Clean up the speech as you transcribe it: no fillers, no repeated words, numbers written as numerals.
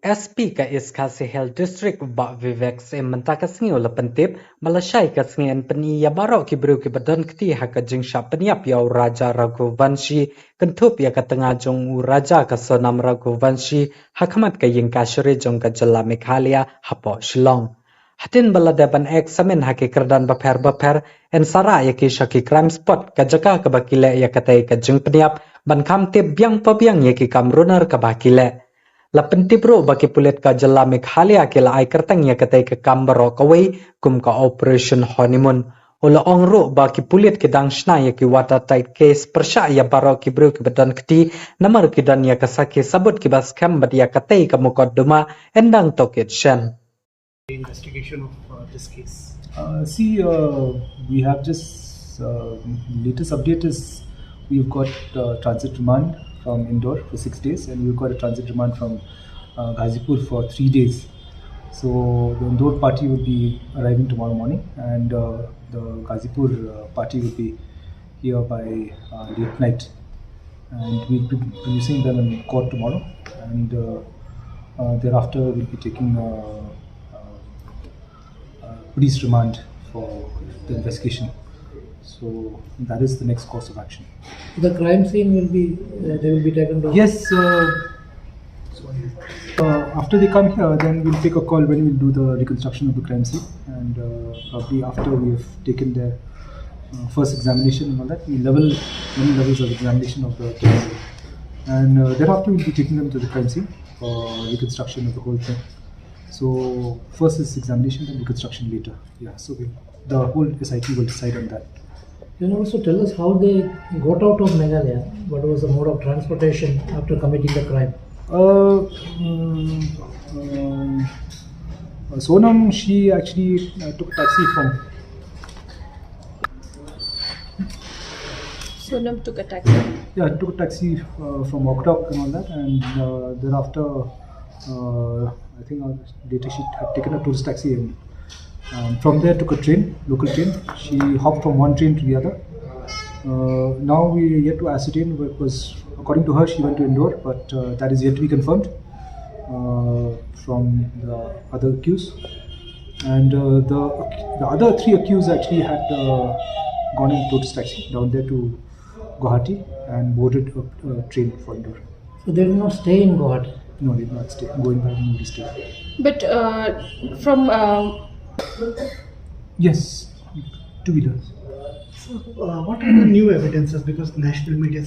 SP ka iskasi Health District ba Vivek se mentaka singi ola pentip Malaysia ka singi en Pynïap baro kibru Kiba Donkti haka jingsha Pynïap ya Raja Raghuvanshi kentup ya ka tengah jong Raja ka Sonam Raghuvanshi hakamat ka yingka syuri jong ka jala Meghalaya hapo Shillong. Hatin bala depan eksamen haki kerdan baper en sara ya ki shaki crime spot ka Jaka ka bakile ya katai ka jing Pynïap ban kam tip biang pabiang ya ki kam runner ka bakile. La pentibro baki pulit ka jala Meghalaya kila ay kertang ya katai ka kambaro kawai kum ka operation honeymoon. Ola ongro baki pulit ki dang shna ya ki watertight case persya ya baro ki bro ki Kiba Donkti namar ki dan ya kasaki sabut ki bas kam bad ya katai ka mukaddama endang tokit shen. Investigation of this case. We have just latest update is we've got transit remand from Indore for 6 days, and we've got a transit remand from Ghazipur for 3 days. So the Indore party will be arriving tomorrow morning, and the Ghazipur party will be here by late night, and we'll be producing them in court tomorrow, and thereafter we'll be taking police remand for the investigation. So that is the next course of action. The crime scene will be they will be taken down. Yes. After they come here, then we'll take a call when we'll do the reconstruction of the crime scene, and probably after we have taken their first examination and all that, we level many levels of examination of the case, and thereafter we'll be taking them to the crime scene for reconstruction of the whole thing. So first is examination, then reconstruction later. Yeah. So the whole SIT will decide on that. Can you also tell us how they got out of Meghalaya? What was the mode of transportation after committing the crime? Sonam, she actually took a taxi from. Sonam took a taxi. Yeah, took a taxi from Oktok and all that, and thereafter, I think later she had taken a tourist taxi, and from there took a train, local train. She hopped from one train to the other. Now we are yet to ascertain what was. According to her, she went to Indore, but that is yet to be confirmed from the other accused. And the other 3 accused actually had gone in tourist taxi down there to Guwahati and boarded a train for Indore. So they did not stay in Guwahati? No, they did not stay. Going back, nobody stayed. But from Yes, 2 wheelers. So, what are the new evidences? Because national media